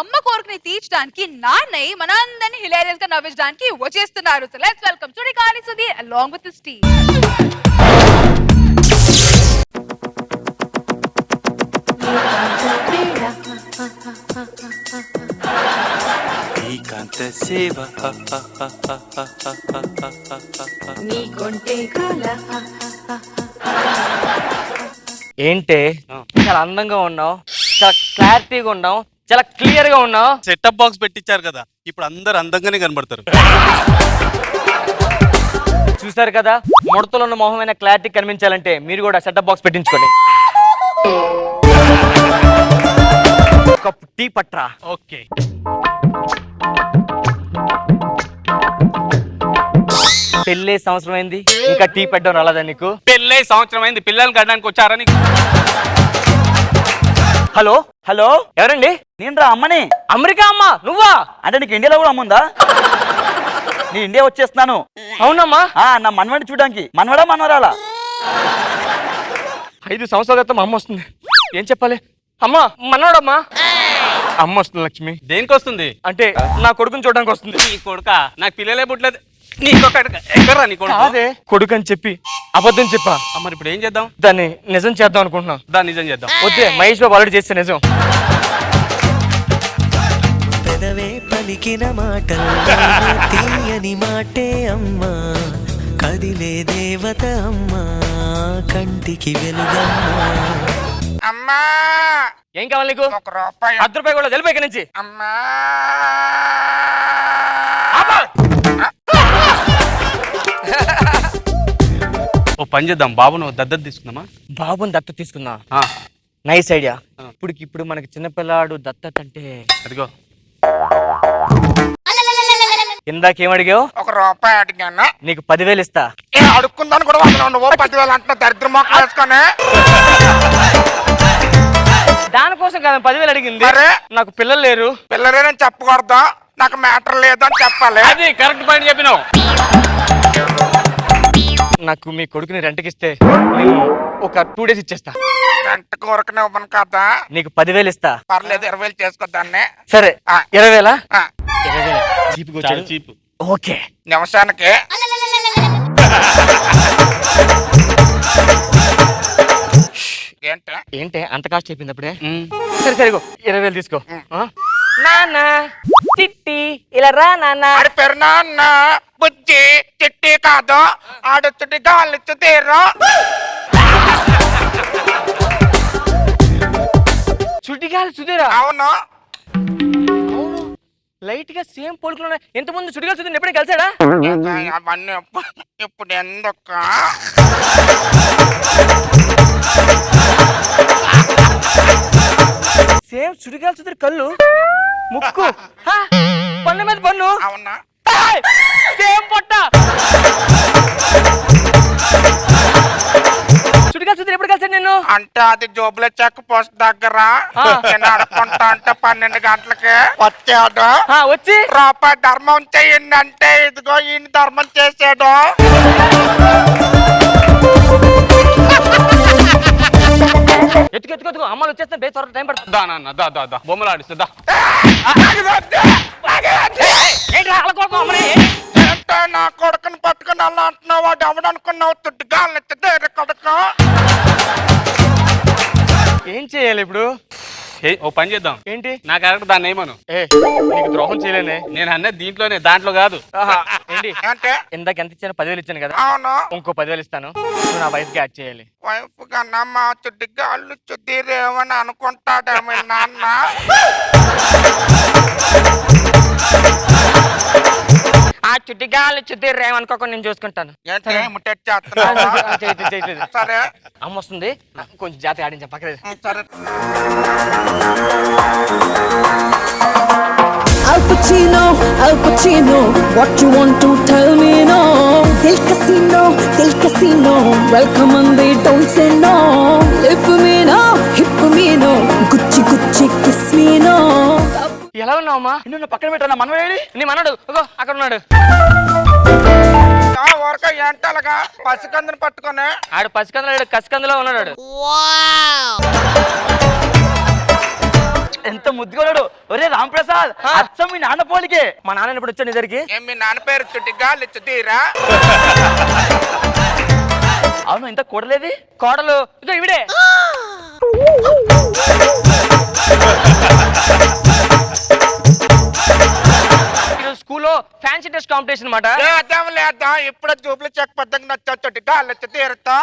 అమ్మ కోరికని తీర్చడానికి నాన్నయ్య మనందరినీ హిలేరియస్ గా నవ్వించడానికి వచ్చేస్తున్నారు. So let's welcome Sudigali Sudheer along with his team. ఏకాంత సేవ ఏంటే చాలా అందంగా ఉన్నావు, చాలా క్లారిటీగా ఉన్నావు, చాలా క్లియర్ గా ఉన్నావు. సెటప్ బాక్స్ పెట్టించారు కదా, ఇప్పుడు అందరు అందంగానే కనబడతారు. చూసారు కదా, ముడతలు ఉన్న మొహమైన క్లారిటీ కనిపించాలంటే మీరు కూడా సెటప్ బాక్స్ పెట్టించుకోండి. ఒక టీ పట్రా. ఓకే, పెళ్ళే సంవత్సరం అయింది, ఇంకా టీ పెట్టడం రాలేదా నీకు? పెళ్ళై సంవత్సరం అయింది, పిల్లలు కట్టడానికి వచ్చారా నీకు? హలో హలో, ఎవరండి? నేను రా అమ్మని. అమెరికా అమ్మ నువ్వా? అంటే నీకు ఇండియాలో కూడా అమ్ముందా? నేను ఇండియా వచ్చేస్తున్నాను. అవునమ్మా. నా మనవడిని చూడడానికి. మనవడా మనవరాలా? 5 సంవత్సరాల క్రితం అమ్మ వస్తుంది. ఏం చెప్పాలి? అమ్మా మనోడమ్మా. అమ్మ వస్తుంది లక్ష్మి. దేనికి వస్తుంది? అంటే నా కొడుకుని చూడడానికి వస్తుంది. నీ కొడుక? నాకు పిల్లలే పుట్టలేదు. ఎక్కడరా నీ కొడుకు? అదే కొడుకు అని చెప్పి అబద్ధం చెప్పా. మరి ఇప్పుడు ఏం చేద్దాం? దాన్ని నిజం చేద్దాం అనుకుంటున్నాం. దాన్ని నిజం చేద్దాం. వద్దే, మహేష్ బాబు ఆల్రెడీ చేస్తే నిజం. పెదవే పలికిన మాటల్లో తీయని మాటే అమ్మా, కదిలే దేవత అమ్మా, కంటికి వెలుగమ్మా. అమ్మా ఏం కావాలి నీకు? 1 రూపాయి. 10 రూపాయలు కూడా వెళ్ళిపోయి ఇక్కడి నుంచి. అమ్మా ఓ పని చేద్దాం, బాబును దత్తత తీసుకుందామా? బాబుని దత్తత తీసుకున్నా. ఆ, నైస్ ఐడియా. ఇప్పుడు మనకి చిన్నపిల్లాడు దత్తత అంటే అదిగో ఇందాకేం అడిగావు? 1 రూపాయి అడిగాను. నీకు 10,000 ఇస్తా. అడుక్కుందాను కూడా నువ్వు 10,000 అంటున్నా. దరిద్ర మొక్క వేసుకొని దానికోసం కదా 10,000 అడిగింది. మరి? నాకు పిల్లలు లేరు. పిల్లలేనని చెప్పకూడదు, నాకు మ్యాటర్ లేదని చెప్పాలి. అది కరెక్ట్ పాయింట్ చెప్పినావు. నాకు మీ కొడుకుని రెంట్కి ఇస్తే నేను ఒక 2 days ఇచ్చేస్తా. గంట కూరకనే ఇవ్వను కదా. నీకు 10,000 ఇస్తా. పర్లేదు, 20,000 చేసుకోద్దాన్ని. సరే, ఆ. 20,000? ఆ, 20,000 చీపుకి చాలా వచ్చాడు. చీప్. ఓకే. నిమిషానికి ఏంటి? ఏంటి అంత కాస్ట్ అయిపోయింది అప్పుడే? సరే సరే, 20,000 తీసుకో. ఆ? నాన్న చిట్టి ఇలా రా నాన్న. ఆడి పేరు నాన్న. బుజ్జి చిట్టి కాదు, ఆడొచ్చుటి గాలిచ్చు తీరు. చుడిగాలి సుధీరా? అవును. అవును, లైట్ గా సేమ్ పోలికలు ఉన్నాయి. ఎంతమంది చుడిగాలి సుధీర్ ఎప్పుడైనా కలిసాడా? అవన్నీ ఇప్పుడు ఎందుకు? సేమ్ చుడిగాలి సుధీర్ కళ్ళు, ముక్కు, పన్ను మీద పన్ను, అవునా? సేమ్ పొట్ట. చుడిగాలి సుధీర్ ఎప్పుడు కలిసాడు నిన్ను? అంటే అది జోబులో చెక్ పోస్ట్ దగ్గర నేను ఆడుకుంటా అంటే 12 గంటలకి వచ్చాడు. వచ్చి రూపాయి ధర్మం చెయ్యండి అంటే ఇదిగో ఈయన ధర్మం చేసాడు. ఎత్తుకు ఎత్తుకు ఎత్తుకు, అమ్మలు వచ్చేస్తే బే త్వరగా టైం పడుతుంది. దా నాన్న, దా దా దా, బొమ్మలు ఆడిస్తా. అంటే నా కొడుకుని పట్టుకుని అలా అంటున్నావు. వాడు ఎవడనుకున్నావు? తుడ్డుగాలి కొడుకు. ఏం చేయాలి ఇప్పుడు? ఓ పని చేద్దాం. ఏంటి? నా క్యారెక్టర్ దాన్ని ఏమను. నీకు ద్రోహం చేయలేనే. నేను అన్నది దీంట్లోనే, దాంట్లో కాదు. ఏంటి? అంటే ఇందాక ఎంత ఇచ్చాను? 10,000 ఇచ్చాను కదా. అవును. ఇంకో 10,000 ఇస్తాను. నువ్వు నా వైఫ్ కి యాడ్ చేయాలి. వైఫ్ కన్నా మా చుడ్డిగాళ్ళు చుద్దీరేమని అనుకుంటాడేమో నాన్న. ఆ చుట్టిగాలి చుట్టిరేమనుకోకుండా నేను చూసుకుంటాను. ఏంటి ముట్టెట్ చేస్తున్నావా? చేయట్లేదు. సరే, అమ్మ వస్తుంది, కొంచెం జాతి ఆడించా పక్కన. సరే. Al Pacino, what you want to tell me no? Del Casino, welcome and they don't say no. Lip me no, hip me no, Gucci kiss me no. ఎలా ఉన్నావమ్మా? నిన్ను పక్కన పెట్టా. మనవాడి నీ మనోడు అక్కడ ఉన్నాడు. ఊరక ఏంటి అలాగా పసికందుని పట్టుకొని? ఆడు పసికందులో కసికందులో ఉన్నాడు. ఎంత ముద్దుగోడు. ఒరే రామ్ ప్రసాద్, అచ్చం మీ నాన్న పోలికే. మా నాన్న ఇప్పుడు వచ్చాడు నీ దగ్గరికి. ఏం మీ నాన్న పేరు చుట్టిగా తీరా? అవును, ఇంత కూడలేది. కోడలు ఇదో ఇవిడే. స్కూల్లో ఫ్యాన్సీ డ్రెస్ కాంపిటీషన్ అన్నమాట. లేదా ఇప్పుడు జూబ్లీ చెక్ పద్ధతి నచ్చ చుట్టిగా తీరుతా.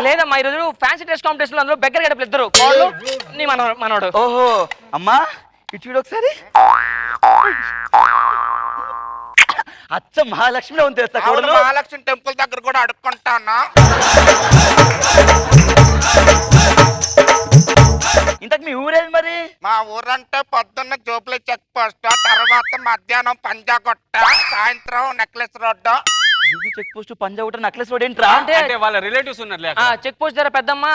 లేదమ్మా, ఈ రోజు ఫ్యాన్సీ డ్రెస్ కాంపిటీషన్ లో అందులో బెగ్గర గడపలు ఇద్దరు కోడలు నీ మనోడు. ఓహో అమ్మా, ఇటు చూడు ఒకసారి. అచ్చం మహాలక్ష్మిలో ఉంది తెలుసా అవును, కోడలు. మహాలక్ష్మి టెంపుల్ దగ్గర కూడా అడుక్కుంటాను. ఇంతకు మీ ఊరేది మరి? మా ఊరంటే పొద్దున్న జూబ్లీ చెక్ పోస్ట్, తర్వాత మధ్యాహ్నం పంజాగుట్ట, సాయంత్రం necklace road. Jubilee check post, Panjagutta, necklace road ఏంట్రా? అంటే వాళ్ళ రిలేటివ్స్ ఉన్నారు. చెక్ పోస్ట్ దగ్గర పెద్దమ్మ,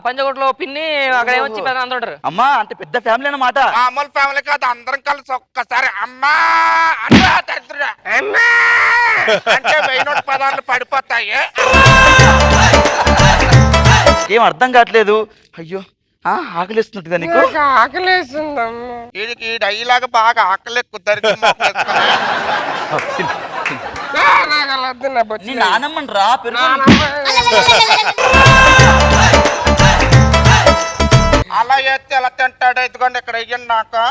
పంజగుట్టలో పిన్ని, అక్కడ ఏమొచ్చి అందరూ ఉంటారు. అమ్మా అంటే పెద్ద ఫ్యామిలీ అన్నమాట. మామూలు ఫ్యామిలీ కాదు, అందరం కలిసి ఒక్కసారి అమ్మా అన్నా తండ్రి అమ్మా అంటే 1000 పదాలు పడిపోతాయి. ఏం అర్థం కావట్లేదు. అయ్యో ఆకలిస్తున్నట్టుగా నీకు? ఆకలేస్తుందమ్మా. వీడికి ఈ డైలాగ్ బాగా ఆకలి కుదరికి నీ నానమ్మని రా పెరుగు. అలా చేస్తే ఎలా తింటాడు? ఇదిగోండి ఇక్కడ ఇయ్యండి నాకు.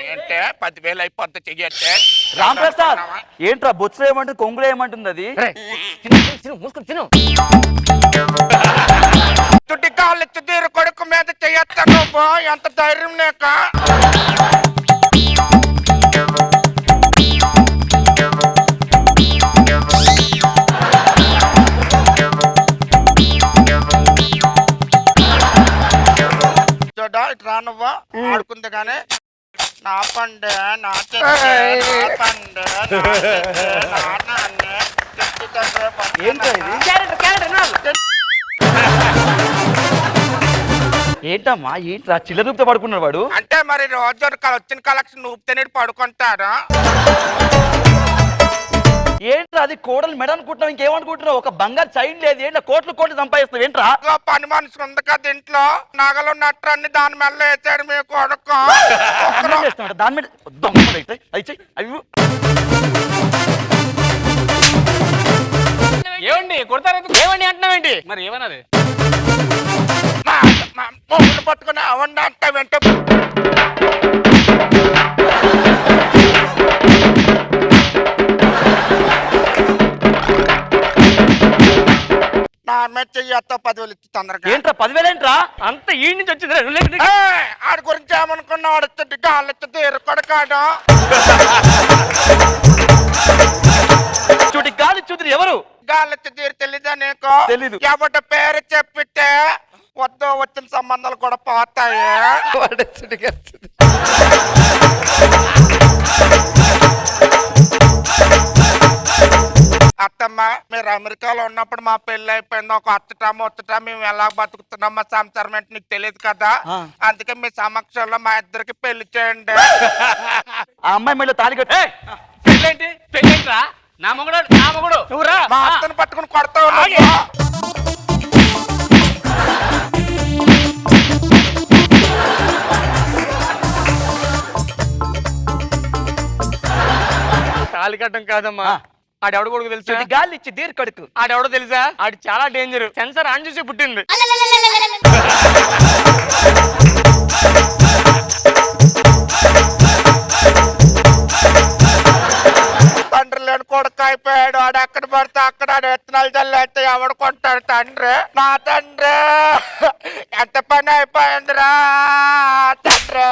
ఏంటే 10,000 అయిపోద్ది చెయ్యట్టే. రామ్ ప్రసాద్ ఏంట్రా బొచ్చులో ఏమంటుంది, కొంగులో ఏమంటుంది అది? తిను. చుట్టి కాళ్ళు తీరు కొడుకు మీద చెయ్యొస్తాను. ఎంత ధైర్యం నీక? చూడా ఇటు రానువ్వా ఆడుకుంది కానీ నా పండే నా చెట్టే, నా పండే నా నాన్నే, చెట్టు దగ్గర ఏంట్రా ఇది? ఏంటమ్మా ఏంట్రా చిల్లర రూపుతో పడుకున్నాడు వాడు? అంటే మరి రోజు వచ్చిన కలెక్షన్ ఊపితే పడుకుంటారా? ఏంట్రా అది కోడలు మెడ అనుకుంటున్నావు, ఇంకేమనుకుంటున్నావు? ఒక బంగారు చైన్ లేదు, ఏంటో కోట్లు సంపాదిస్తావు ఏంట్రా? పని మనిషి ఉంది కదా ఇంట్లో, నగలు నట్రన్ని దాని మెల్ల వేసాడు మీ కొడుకు. దాని మీద దొంగలు అయితే అవి ఏమండి కొడతారు? ఏమండి అంటున్నావేంటి? మరి ఏమన్నది? మొగుడు పట్టుకుని అవండి అంటే వెంట నా మీద చెయ్యతో 10,000 ఇచ్చి తొందరగా. ఏంట్రా 10,000 ఏంట్రా? అంత ఈ నుంచి వచ్చింది. ఆడి గురించి ఏమనుకున్నా ఆడొచ్చి గాలెత్తి ఎరుకొడకాడు. చూటి గాలి చూతురు ఎవరు? గాలెత్తి తీరు తెలీదా నీకు? తెలీదు. ఎవరి పేరు చెప్పితే వద్దు వచ్చిన సంబంధాలు కూడా పోతాయి. అత్తమ్మ మీరు అమెరికాలో ఉన్నప్పుడు మా పెళ్లి అయిపోయింది. ఒక అత్తటా మేము ఎలా బతుకుతున్నాం మా సంసారం అంటే నీకు తెలియదు కదా. అందుకే మీ సమక్షంలో మా ఇద్దరికి పెళ్లి చేయండి. ఆ అమ్మాయి మీద తాళి కట్టి పెళ్ళేంట్రా? నా మొగుడు నువ్వురా. మా అత్తను పట్టుకుని కొడతా ఉన్నావు. తాళి కట్టడం కాదమ్మా, ఆడెవడ కొడుకు తెలుసా? గాలి ఇచ్చి దీర్ కడుకు. ఆడెవడో తెలుసా? ఆడు చాలా డేంజర్. సెన్సర్ ఆన్ చూసి పుట్టింది. తండ్రి లేని కొడుకు అయిపోయాడు. ఆడు ఎక్కడ పడితే అక్కడ ఎత్తనాలు చల్లేస్తే ఎవడు కొంటాడు? తండ్రి నా తండ్రి ఎంత పని అయిపోయిందిరా తండ్రి.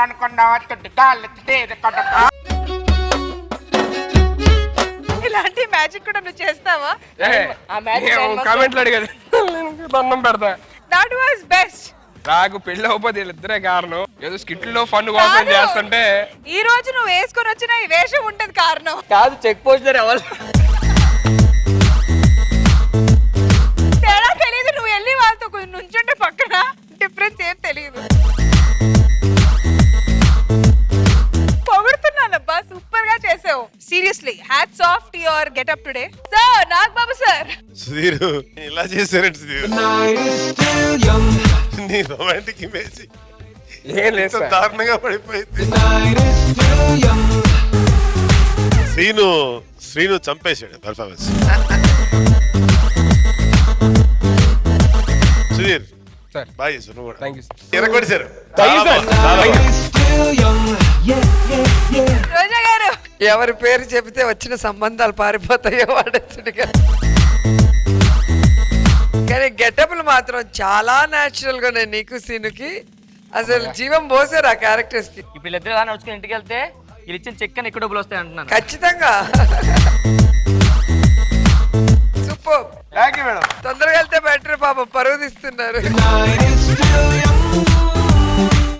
అనుకున్నావా? ఇలాంటి మ్యాజిక్ కూడా నువ్వు చేస్తావా? కామెంట్లు అడిగేది దండం పెడతా. That was best. నాకు పెళ్లి అవ్వకపోతే వీళ్ళిద్దరే కారణం. ఏదో స్కిట్లో ఫన్ కోసం చేస్తుంటే ఈ రోజు నువ్వు వేసుకొని వచ్చిన ఈ వేషం ఉంటది కారణం. కాదు చెక్ పోస్ట్ ఎవరు మీరు ఇలా చేశారంటే నీ రొమాంటిక్ ఇమేజ్ ఏం లేదు సార్. దారుణంగా పడిపోయింది. శ్రీను చంపేశాడు పర్ఫార్మెన్స్. సుధీర్ సార్. బాగా చేశారు నువ్వు కూడా. Thank you sir. ఎరగొట్టేశారు. Thank you, sir. రోజా గారు ఎవరి పేరు చెబితే వచ్చిన సంబంధాలు పారిపోతాయో వాడేసుడిగా. కానీ గెటప్లు మాత్రం చాలా న్యాచురల్ గా ఉన్నాయి నీకు సీనుకి. అసలు జీవం పోసారు ఆ క్యారెక్టర్స్ కి. ఇప్పుడు వీళ్ళిద్దరు కానీ వచ్చుకుని ఇంటికి వెళ్తే వీళ్ళు ఇచ్చిన చెక్ అని ఎక్కువ డబ్బులు వస్తాయి అంటున్నాను. ఖచ్చితంగా సూపర్. Thank you madam. తొందరగా వెళ్తే బెటర్, పాపం పరువు తీస్తున్నారు.